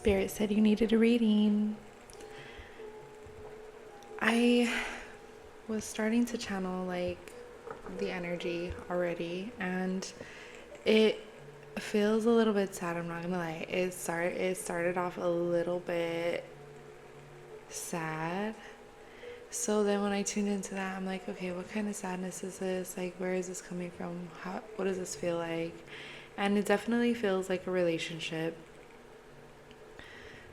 Spirit said you needed a reading. I was starting to channel like the energy already, and it feels a little bit sad. I'm not gonna lie. It started off a little bit sad. So then when I tuned into that, I'm like, okay, what kind of sadness is this? Like, where is this coming from? What does this feel like? And it definitely feels like a relationship.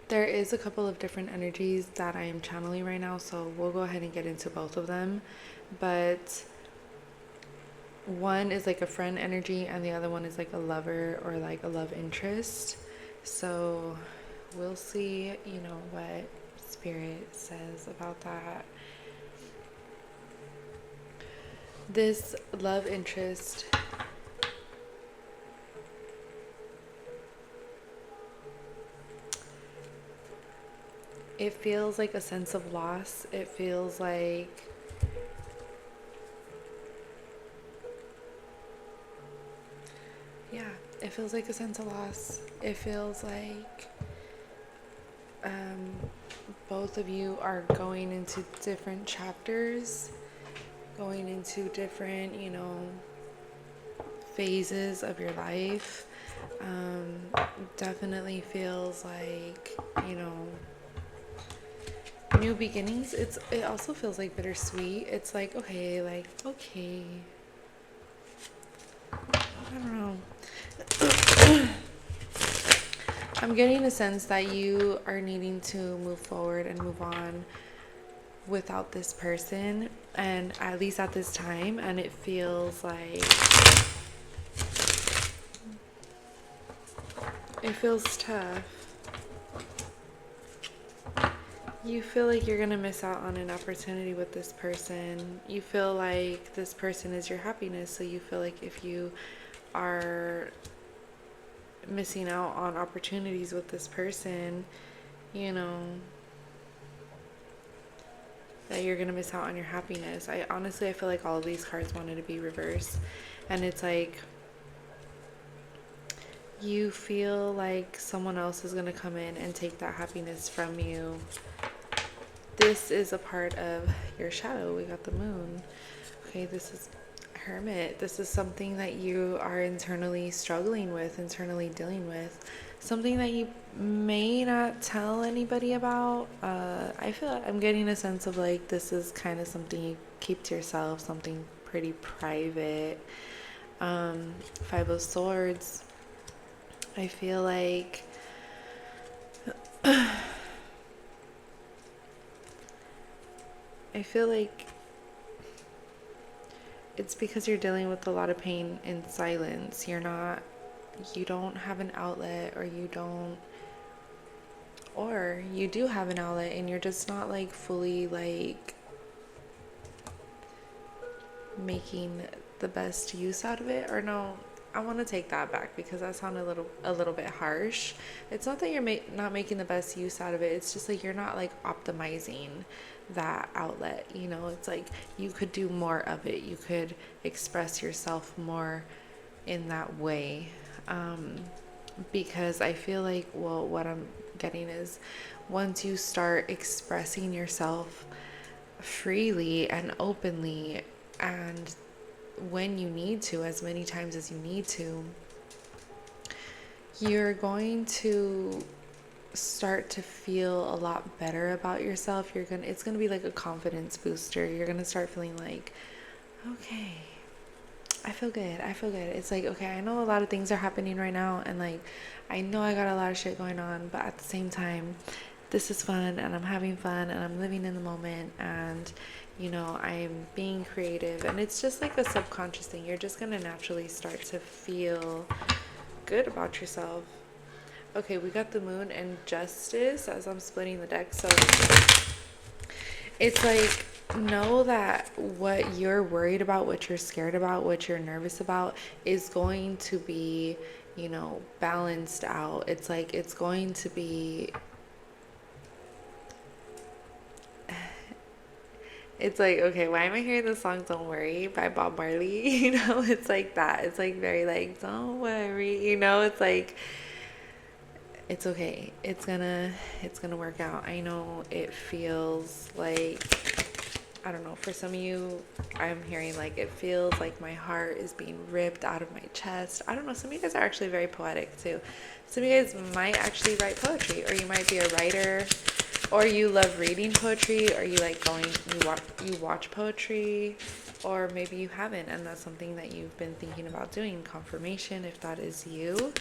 There is a couple of different energies that I am channeling right now, so we'll go ahead and get into both of them. But one is like a friend energy, and the other one is like a lover or like a love interest. So we'll see, what Spirit says about that. This love interest, it feels like a sense of loss. It feels like it feels like a sense of loss. It feels like both of you are going into different chapters, going into different, phases of your life. Definitely feels like, new beginnings. It also feels like bittersweet. It's like, okay, I don't know. I'm getting a sense that you are needing to move forward and move on without this person, and at least at this time, and it feels like it feels tough. You feel like you're gonna miss out on an opportunity with this person. You feel like this person is your happiness, so you feel like if you are missing out on opportunities with this person, that you're gonna miss out on your happiness. I feel like all of these cards wanted to be reversed, and it's like you feel like someone else is gonna come in and take that happiness from you. This is a part of your shadow. We got the moon. Okay, this is Hermit. This is something that you are internally struggling with, internally dealing with. Something that you may not tell anybody about. I feel like I'm getting a sense of like this is kind of something you keep to yourself, something pretty private. Five of Swords. I feel like it's because you're dealing with a lot of pain in silence. You don't have an outlet, or you do have an outlet and you're just not like fully like making the best use out of it. Or no, I want to take that back because that sounded a little bit harsh. It's not that you're not making the best use out of it. It's just like you're not like optimizing that outlet. It's like you could do more of it. You could express yourself more in that way. Because I feel like, well, what I'm getting is once you start expressing yourself freely and openly, and when you need to, as many times as you need to, you're going to start to feel a lot better about yourself. It's going to be like a confidence booster. You're going to start feeling like, okay, I feel good. It's like, okay, I know a lot of things are happening right now, and like I know I got a lot of shit going on, but at the same time, this is fun, and I'm having fun, and I'm living in the moment, and I'm being creative, and it's just like a subconscious thing. You're just gonna naturally start to feel good about yourself. Okay, we got the moon and justice as I'm splitting the deck. So it's like, know that what you're worried about, what you're scared about, what you're nervous about is going to be, balanced out. It's like it's going to be, it's like, okay, why am I hearing the song Don't Worry by Bob Marley? It's like that. It's like very like, don't worry, it's like It's okay. It's gonna work out. I know it feels like, I don't know, for some of you, I'm hearing like it feels like my heart is being ripped out of my chest. I don't know, some of you guys are actually very poetic too. Some of you guys might actually write poetry, or you might be a writer, or you love reading poetry, or you like you watch poetry, or maybe you haven't and that's something that you've been thinking about doing. Confirmation if that is you.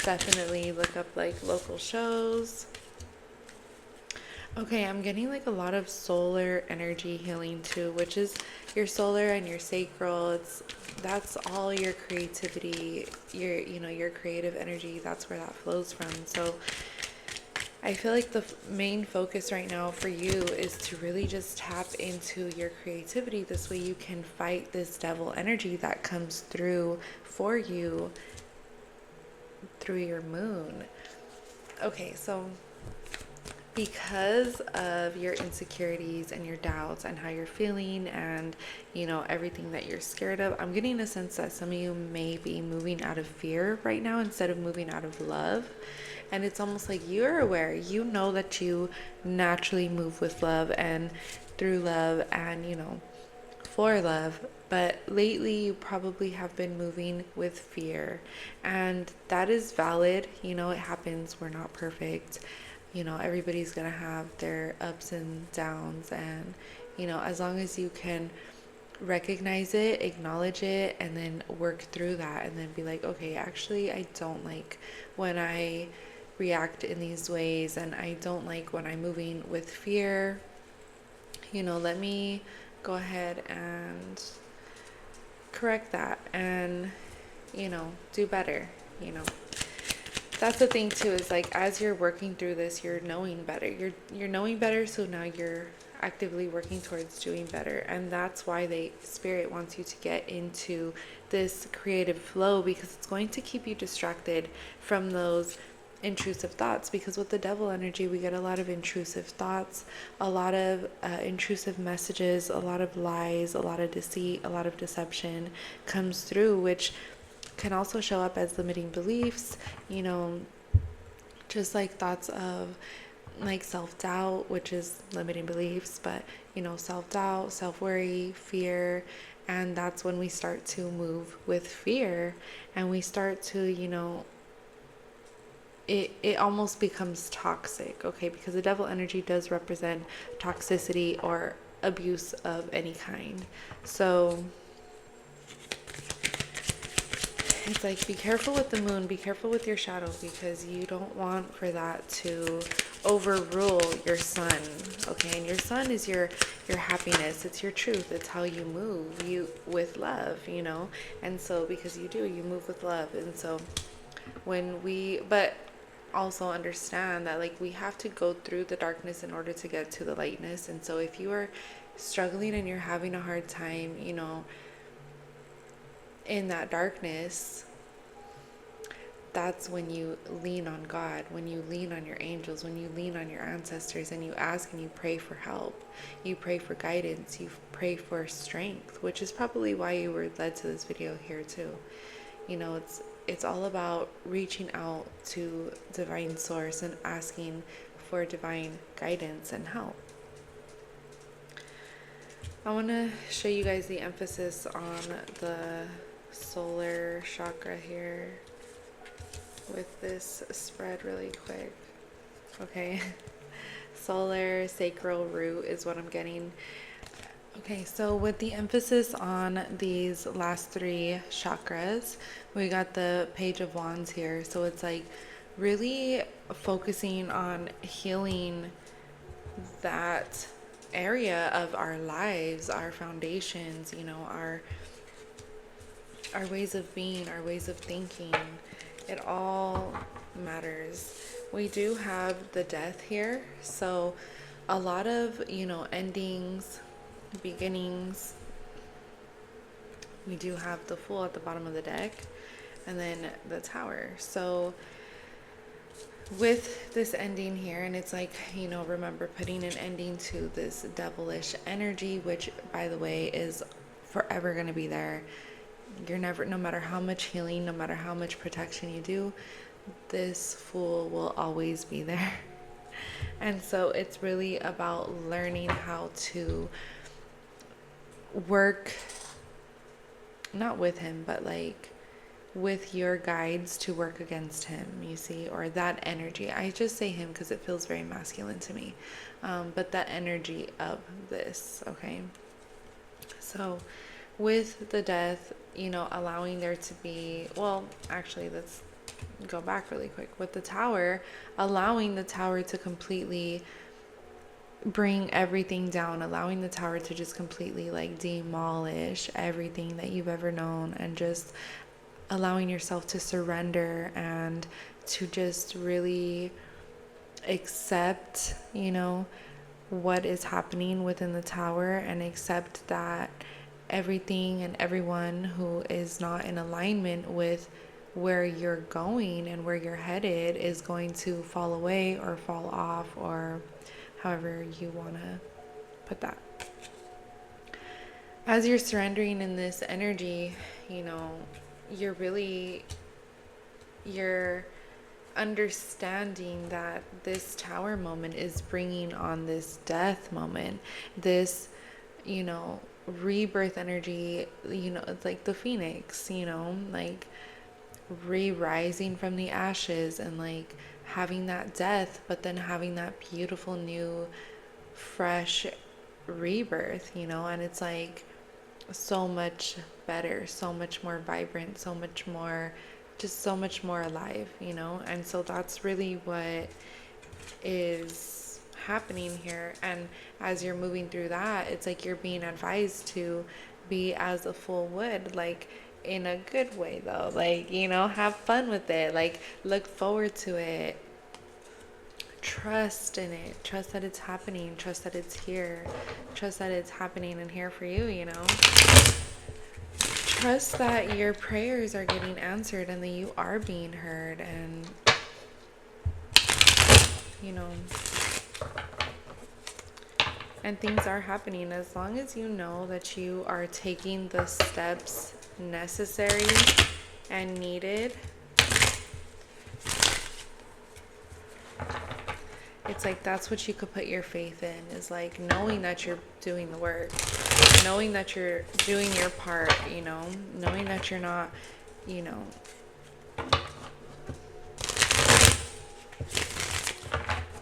Definitely look up like local shows. Okay, I'm getting like a lot of solar energy healing too, which is your solar and your sacral. That's all your creativity, your creative energy. That's where that flows from. So I feel like the main focus right now for you is to really just tap into your creativity. This way you can fight this devil energy that comes through for you through your moon. Okay, so because of your insecurities and your doubts and how you're feeling and everything that you're scared of, I'm getting a sense that some of you may be moving out of fear right now instead of moving out of love. And it's almost like you're aware, that you naturally move with love and through love and for love, but lately you probably have been moving with fear, and that is valid. It happens. We're not perfect. Everybody's gonna have their ups and downs, and as long as you can recognize it, acknowledge it, and then work through that, and then be like, okay, actually I don't like when I react in these ways, and I don't like when I'm moving with fear. Let me go ahead and correct that and do better. That's the thing too, is like as you're working through this, you're knowing better. You're knowing better, so now you're actively working towards doing better. And that's why spirit wants you to get into this creative flow, because it's going to keep you distracted from those intrusive thoughts. Because with the devil energy, we get a lot of intrusive thoughts, a lot of intrusive messages, a lot of lies, a lot of deceit, a lot of deception comes through, which can also show up as limiting beliefs, just like thoughts of like self-doubt, which is limiting beliefs, but self-doubt, self-worry, fear. And that's when we start to move with fear, and we start to it almost becomes toxic, okay? Because the devil energy does represent toxicity or abuse of any kind. So it's like, be careful with the moon, be careful with your shadow, because you don't want for that to overrule your sun, okay? And your sun is your happiness, it's your truth, it's how you move with love, and so because you move with love. And so but also understand that like we have to go through the darkness in order to get to the lightness. And so if you are struggling and you're having a hard time in that darkness, that's when you lean on God, when you lean on your angels, when you lean on your ancestors, and you ask and you pray for help, you pray for guidance, you pray for strength, which is probably why you were led to this video here too. It's all about reaching out to divine source and asking for divine guidance and help. I want to show you guys the emphasis on the solar chakra here with this spread really quick. Okay. Solar sacral root is what I'm getting. Okay, so with the emphasis on these last three chakras, we got the Page of Wands here. So it's like really focusing on healing that area of our lives, our foundations, our ways of being, our ways of thinking. It all matters. We do have the Death here, so a lot of endings, beginnings. We do have the Fool at the bottom of the deck, and then the Tower. So with this ending here, and it's like, remember putting an ending to this devilish energy, which by the way is forever going to be there. You're never, no matter how much healing, no matter how much protection you do, this fool will always be there. And so it's really about learning how to work, not with him, but like with your guides to work against him, you see, or that energy. I just say him because it feels very masculine to me. But that energy of this, okay? So with the death, allowing there to be, well, actually, let's go back really quick. With the tower, allowing the tower to completely bring everything down, allowing the tower to just completely like demolish everything that you've ever known, and just allowing yourself to surrender and to just really accept, what is happening within the tower, and accept that everything and everyone who is not in alignment with where you're going and where you're headed is going to fall away or fall off, or however you want to put that. As you're surrendering in this energy, you're understanding that this tower moment is bringing on this death moment, this, rebirth energy. It's like the phoenix, like re-rising from the ashes, and like having that death, but then having that beautiful new fresh rebirth, and it's like so much better, so much more vibrant, so much more, just so much more alive, and so that's really what is happening here. And as you're moving through that, it's like you're being advised to be as a full would, like in a good way though, like, have fun with it, like look forward to it, trust in it, trust that it's happening, trust that it's here, trust that it's happening and here for you, trust that your prayers are getting answered and that you are being heard, and and things are happening, as long as you know that you are taking the steps necessary and needed. It's like that's what you could put your faith in, is like knowing that you're doing the work, knowing that you're doing your part, knowing that you're not,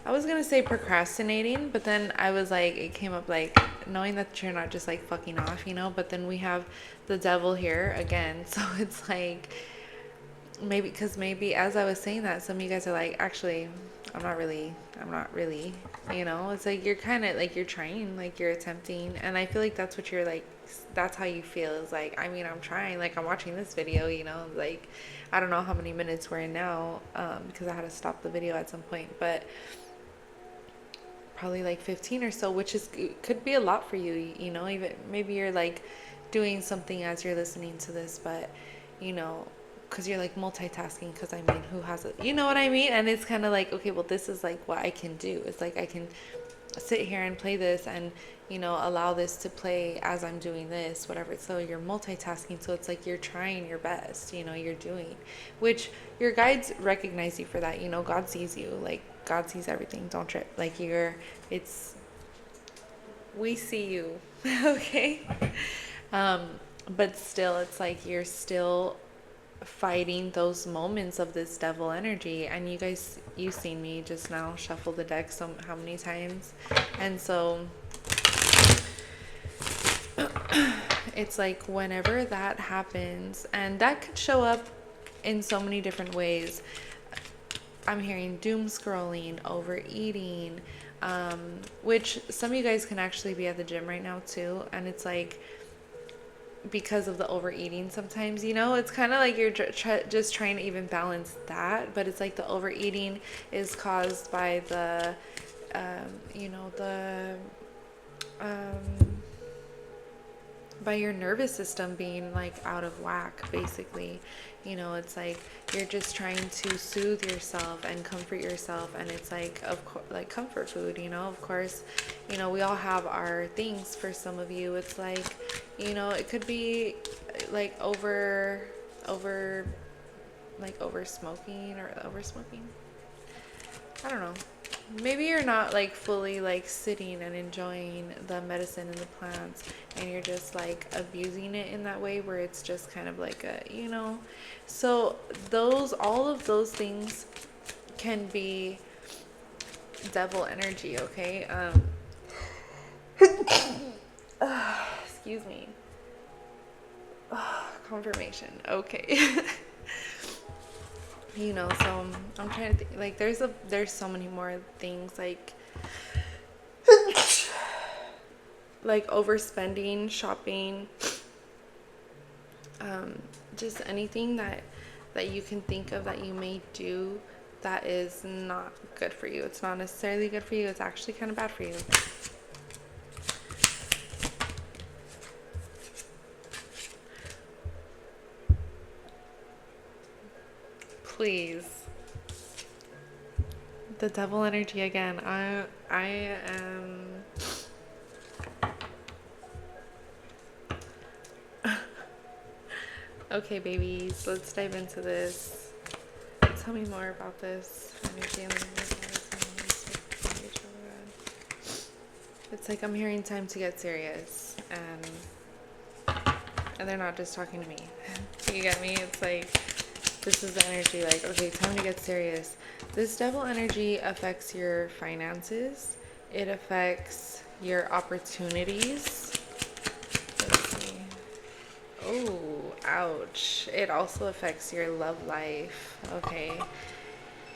I was gonna say procrastinating, but then I was like, it came up like knowing that you're not just like fucking off, but then we have the devil here again. So it's like, maybe as I was saying that, some of you guys are like, actually, I'm not really, it's like you're kind of like, you're trying, like you're attempting. And I feel like that's what you're like, that's how you feel, is like, I'm trying, like I'm watching this video, like I don't know how many minutes we're in now, because I had to stop the video at some point, but probably like 15 or so, which is could be a lot for you, even maybe you're like doing something as you're listening to this, but because you're like multitasking, because who has it, you know what I mean? And it's kind of like, okay, well, this is like what I can do. It's like I can sit here and play this, and allow this to play as I'm doing this, whatever. So you're multitasking, so it's like you're trying your best, you're doing, which your guides recognize you for that. God sees you, like God sees everything, don't trip, like we see you. Okay. But still, it's like you're still fighting those moments of this devil energy. And you've seen me just now shuffle the deck how many times, and so it's like whenever that happens, and that could show up in so many different ways. I'm hearing doom scrolling, overeating, which some of you guys can actually be at the gym right now too, and it's like, because of the overeating sometimes, it's kind of like you're just trying to even balance that, but it's like the overeating is caused by the by your nervous system being like out of whack, basically. It's like you're just trying to soothe yourself and comfort yourself, and it's like, like comfort food, of course, we all have our things. For some of you, it's like, it could be like over like over smoking or over smoking. I don't know. Maybe you're not like fully like sitting and enjoying the medicine and the plants, and you're just like abusing it in that way where it's just kind of like a, you know. So those, all of those things can be devil energy, okay? Excuse me. Confirmation. Okay. You know, so I'm trying to think, like there's so many more things like overspending, shopping, just anything that you can think of that you may do that is not good for you. It's not necessarily good for you. It's actually kind of bad for you. Please. The devil energy again. I am okay, babies. Let's dive into this. Tell me more about this energy. It's like I'm hearing time to get serious, and they're not just talking to me. You get me? It's like this is the energy. Like, okay, time to get serious. This devil energy affects your finances. It affects your opportunities. Let's see. Oh, ouch. It also affects your love life. Okay.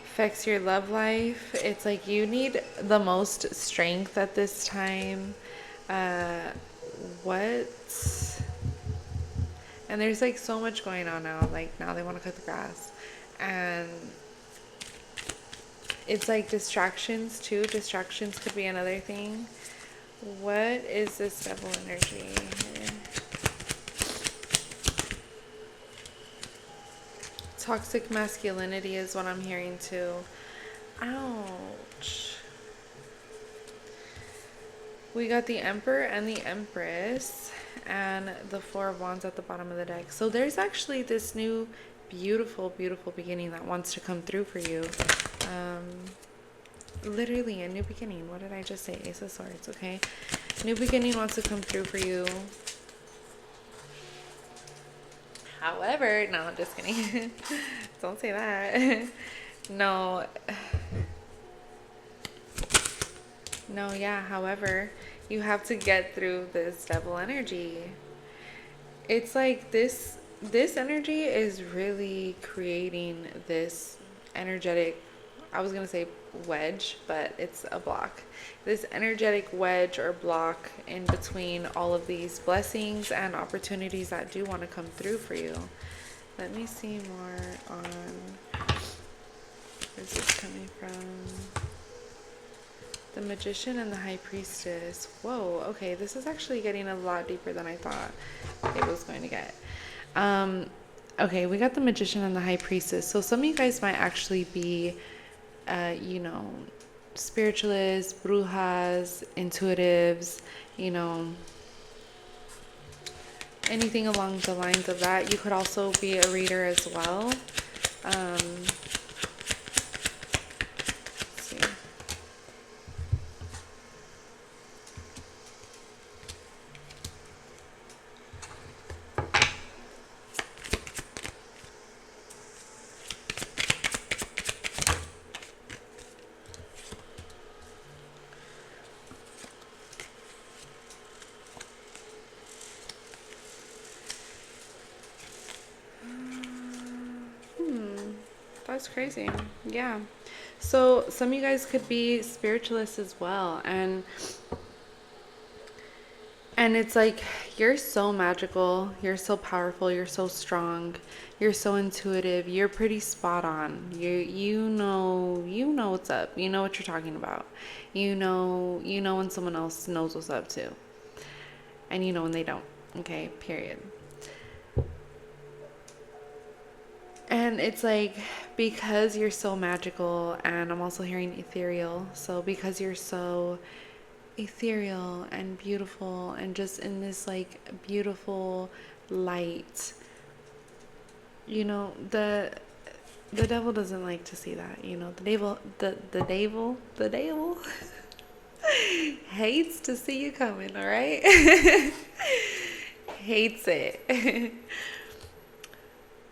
Affects your love life. It's like you need the most strength at this time. What? And there's like so much going on now. Like now they want to cut the grass. And it's like distractions too. Distractions could be another thing. What is this devil energy here? Toxic masculinity is what I'm hearing too. Ouch. We got the Emperor and the Empress and the Four of Wands at the bottom of the deck. So there's actually this new beautiful, beautiful beginning that wants to come through for you. Literally a new beginning. What did I just say? Ace of Swords, okay? New beginning wants to come through for you. However, no, I'm just kidding. Don't say that. No. No, yeah, however, you have to get through this devil energy. It's like this energy is really creating this energetic, I was going to say wedge, but it's a block. This energetic wedge or block in between all of these blessings and opportunities that do want to come through for you. Let me see more on where's this coming from. The Magician and the High Priestess. Whoa, okay, this is actually getting a lot deeper than I thought it was going to get. Okay, we got the Magician and the High Priestess. So some of you guys might actually be, you know, spiritualists, brujas, intuitives, you know, anything along the lines of that. You could also be a reader as well. Let's see. That's crazy. Yeah. So some of you guys could be spiritualists as well, and it's like you're so magical, you're so powerful, you're so strong, you're so intuitive, you're pretty spot on. You know what's up. You know what you're talking about. You know when someone else knows what's up too. And you know when they don't. Okay, period. And it's like, because you're so magical, and I'm also hearing ethereal, so because you're so ethereal and beautiful and just in this like beautiful light, you know, the devil doesn't like to see that. You know, the devil hates to see you coming, all right? Hates it.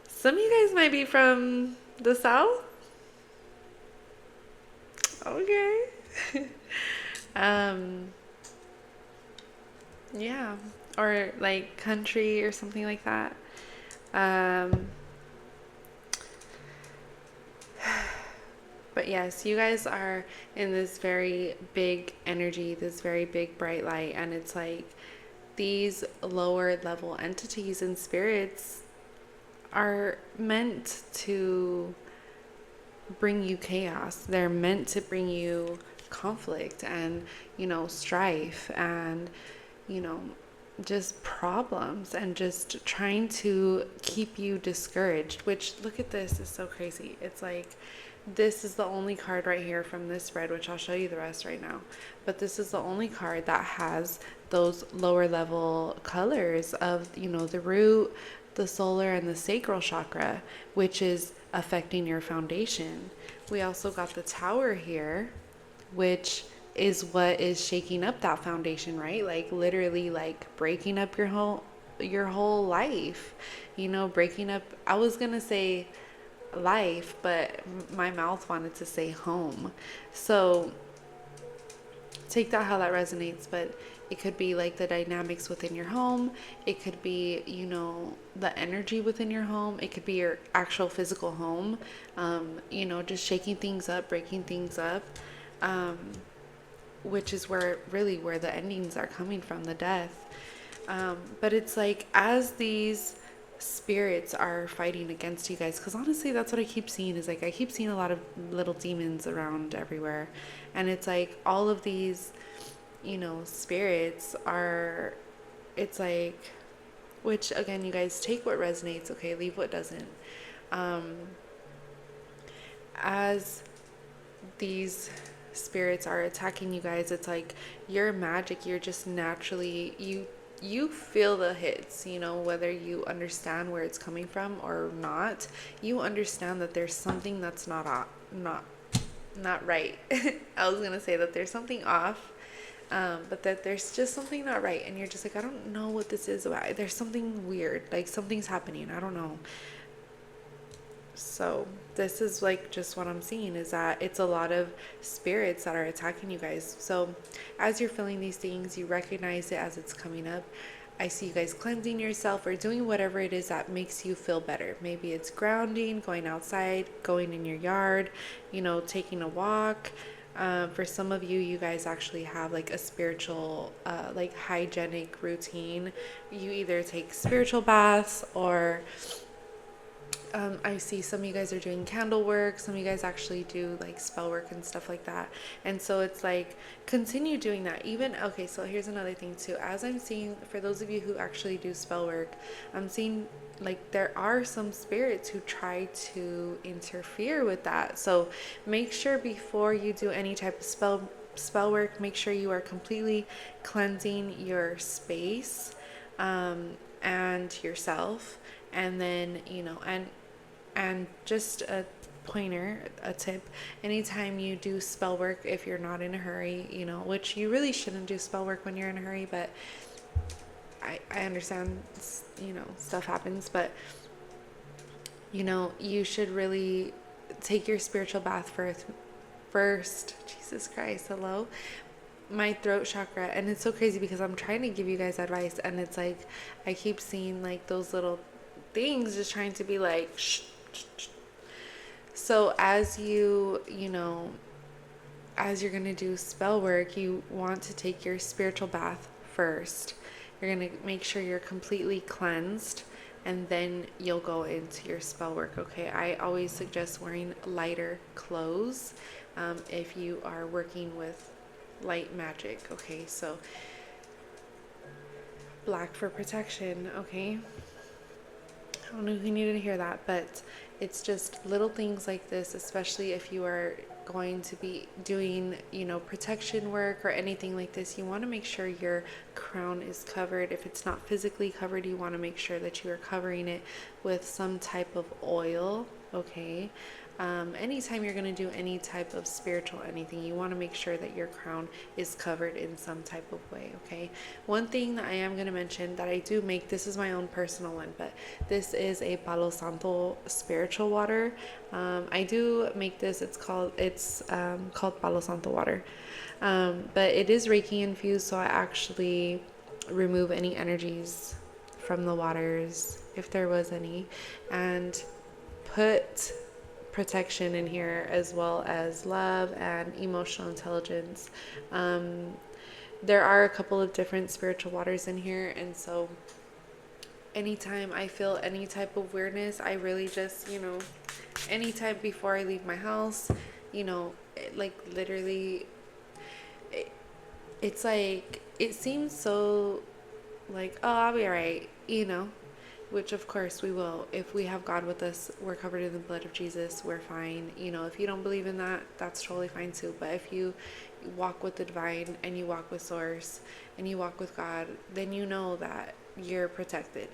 Some of you guys might be from the south. Okay. um yeah, or like country or something like that. Um But yes, you guys are in this very big energy, this very big bright light, and it's like these lower level entities and spirits are meant to bring you chaos. They're meant to bring you conflict and, strife and, you know, just problems and just trying to keep you discouraged. Which, look at this, is so crazy. It's like this is the only card right here from this spread, which I'll show you the rest right now. But this is the only card that has those lower level colors of, the root, the solar, and the sacral chakra, which is affecting your foundation. We also got the Tower here, which is what is shaking up that foundation, right? Like literally like breaking up your whole life, breaking up. I was going to say life, but my mouth wanted to say home. So take that how that resonates, but it could be like the dynamics within your home. It could be, the energy within your home. It could be your actual physical home, just shaking things up, breaking things up, which is where the endings are coming from, the death. But it's like, as these spirits are fighting against you guys, because honestly that's what I keep seeing, is like I keep seeing a lot of little demons around everywhere, and it's like all of these spirits are, it's like, which again, you guys take what resonates, okay, leave what doesn't. As these spirits are attacking you guys, it's like you're magic, you're just naturally, you feel the hits, whether you understand where it's coming from or not. You understand that there's something that's not right. I was gonna say that there's something off, but that there's just something not right, and you're just like, I don't know what this is about. There's something weird, like something's happening, I don't know. So this is like just what I'm seeing, is that it's a lot of spirits that are attacking you guys. So as you're feeling these things, you recognize it as it's coming up. I see you guys cleansing yourself or doing whatever it is that makes you feel better. Maybe it's grounding, going outside, going in your yard, taking a walk. For some of you, you guys actually have like a spiritual, like hygienic routine. You either take spiritual baths, or I see some of you guys are doing candle work. Some of you guys actually do like spell work and stuff like that. And so it's like, continue doing that. Even, okay, so here's another thing too. As I'm seeing, for those of you who actually do spell work, I'm seeing like there are some spirits who try to interfere with that. So make sure before you do any type of spell work, make sure you are completely cleansing your space, and yourself. And then, and just a pointer, a tip, anytime you do spell work, if you're not in a hurry, which you really shouldn't do spell work when you're in a hurry, but I understand, stuff happens, but you should really take your spiritual bath first. Jesus Christ, hello. My throat chakra. And it's so crazy because I'm trying to give you guys advice, and it's like I keep seeing like those little things just trying to be like shh, shh, shh. So as as you're gonna do spell work, you want to take your spiritual bath first. You're gonna make sure you're completely cleansed, and then you'll go into your spell work. Okay, I always suggest wearing lighter clothes if you are working with light magic. Okay, so black for protection. Okay, I don't know who needed to hear that, but it's just little things like this, especially if you are going to be doing, protection work or anything like this. You want to make sure your crown is covered. If it's not physically covered, you want to make sure that you are covering it with some type of oil. okay? Anytime you're going to do any type of spiritual anything, you want to make sure that your crown is covered in some type of way, okay? One thing that I am going to mention that I do make, this is my own personal one, but this is a Palo Santo spiritual water. I do make this. It's called Palo Santo water, but it is Reiki infused, so I actually remove any energies from the waters if there was any, and put protection in here as well as love and emotional intelligence. Um, there are a couple of different spiritual waters in here, and so anytime I feel any type of weirdness, I really just, anytime before I leave my house, like literally, it, it's like, it seems so like, oh, I'll be alright, which of course we will. If we have God with us, we're covered in the blood of Jesus, we're fine. If you don't believe in that, that's totally fine too. But if you walk with the divine and you walk with source and you walk with God, then you know that you're protected.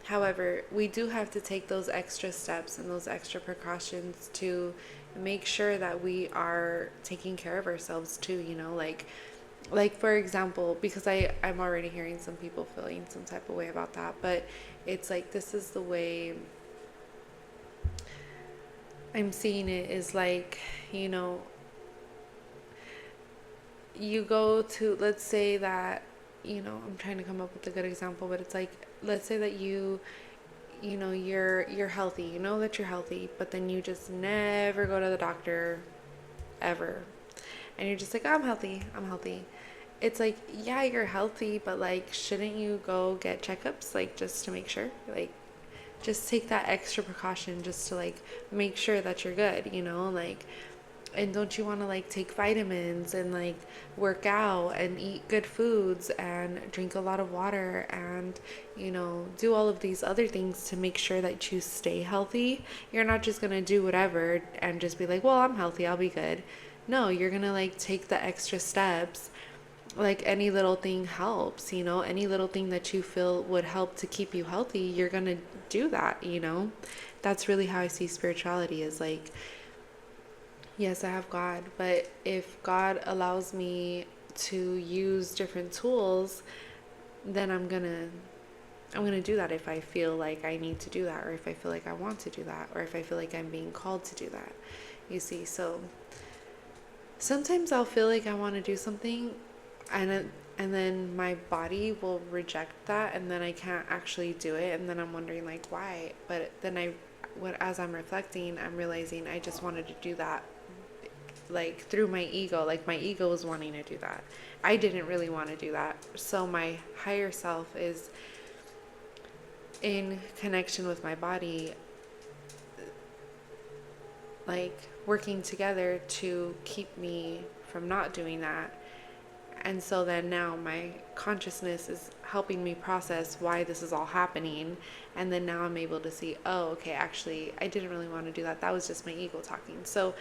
However, we do have to take those extra steps and those extra precautions to make sure that we are taking care of ourselves too, like for example, because I'm already hearing some people feeling some type of way about that, but it's like, this is the way I'm seeing it, is like, you go to, let's say that, I'm trying to come up with a good example, but it's like, let's say that you're healthy, that you're healthy, but then you just never go to the doctor ever, and you're just like, oh, I'm healthy. It's like, yeah, you're healthy, but like, shouldn't you go get checkups, like, just to make sure, like, just take that extra precaution just to like make sure that you're good, like, and don't you want to like take vitamins and like work out and eat good foods and drink a lot of water and do all of these other things to make sure that you stay healthy? You're not just going to do whatever and just be like, well, I'm healthy, I'll be good. No, you're going to like take the extra steps. Like, any little thing helps, any little thing that you feel would help to keep you healthy, you're going to do that. That's really how I see spirituality, is like, yes, I have God, but if God allows me to use different tools, then I'm going to do that if I feel like I need to do that, or if I feel like I want to do that, or if I feel like I'm being called to do that. You see, so sometimes I'll feel like I want to do something, and then my body will reject that, and then I can't actually do it, and then I'm wondering like why. But then as I'm reflecting, I'm realizing I just wanted to do that like through my ego. Like, my ego was wanting to do that. I didn't really want to do that. So my higher self is in connection with my body, like working together to keep me from not doing that. And so then now my consciousness is helping me process why this is all happening. And then now I'm able to see, oh, okay, actually, I didn't really want to do that. That was just my ego talking. So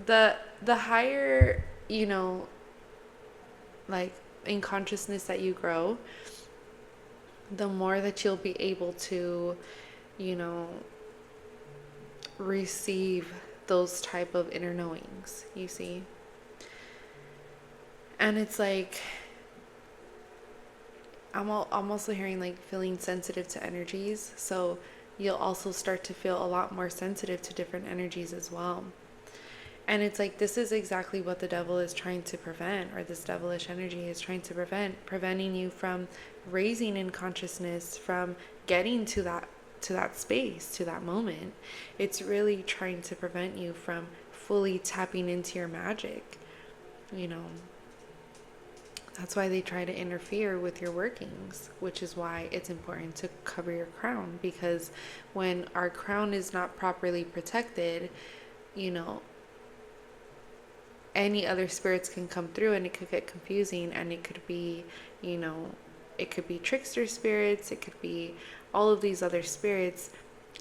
the higher, like in consciousness that you grow, the more that you'll be able to, you know, receive those type of inner knowings, you see. And it's like, I'm also hearing like feeling sensitive to energies. So you'll also start to feel a lot more sensitive to different energies as well. And it's like, this is exactly what the devil is trying to prevent, or this devilish energy is trying to preventing you from raising in consciousness, from getting to that space, to that moment. It's really trying to prevent you from fully tapping into your magic, you know. That's why they try to interfere with your workings, which is why it's important to cover your crown, because when our crown is not properly protected, you know, any other spirits can come through, and it could get confusing, and it could be, you know, it could be trickster spirits, it could be all of these other spirits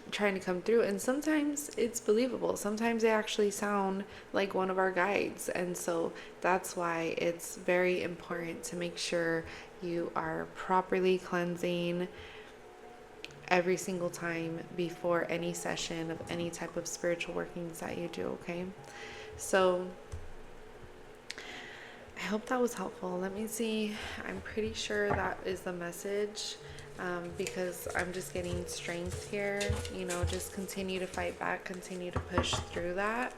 trying to come through, and sometimes it's believable, sometimes they actually sound like one of our guides. And so that's why it's very important to make sure you are properly cleansing every single time before any session of any type of spiritual workings that you do, okay? So I hope that was helpful. Let me see. I'm pretty sure that is the message, because I'm just getting strength here. You know, just continue to fight back, continue to push through that.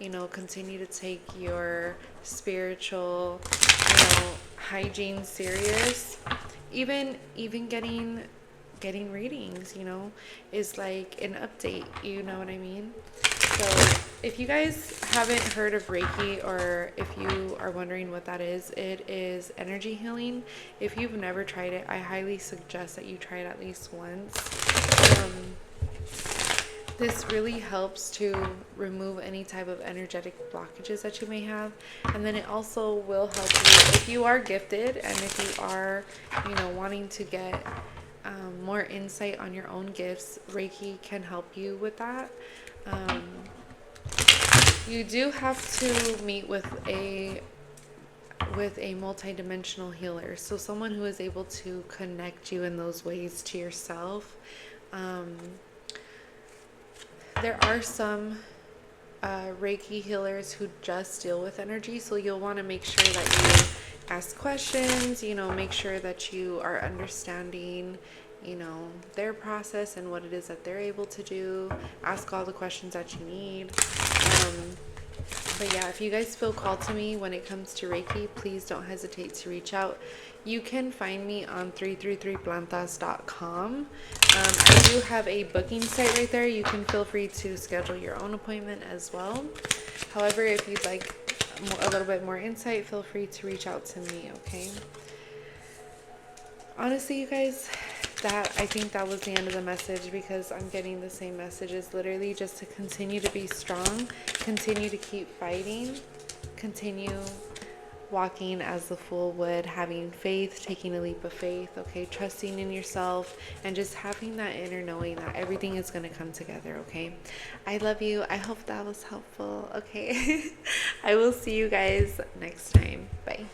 You know, continue to take your spiritual, hygiene serious. Even getting readings, is like an update. You know what I mean? So if you guys haven't heard of Reiki, or if you are wondering what that is, it is energy healing. If you've never tried it, I highly suggest that you try it at least once. This really helps to remove any type of energetic blockages that you may have. And then it also will help you if you are gifted, and if you are, wanting to get more insight on your own gifts. Reiki can help you with that. You do have to meet with a multi-dimensional healer, so someone who is able to connect you in those ways to yourself. There are some Reiki healers who just deal with energy, so you'll want to make sure that you ask questions, make sure that you are understanding, their process and what it is that they're able to do. Ask all the questions that you need. But yeah, if you guys feel called to me when it comes to Reiki, please don't hesitate to reach out. You can find me on 333plantas.com. I do have a booking site right there. You can feel free to schedule your own appointment as well. However, if you'd like a little bit more insight, feel free to reach out to me, okay? Honestly, you guys, I think that was the end of the message, because I'm getting the same messages, literally just to continue to be strong, continue to keep fighting, continue walking as the fool would, having faith, taking a leap of faith, okay, trusting in yourself, and just having that inner knowing that everything is going to come together, okay? I love you. I hope that was helpful, okay? I will see you guys next time. Bye.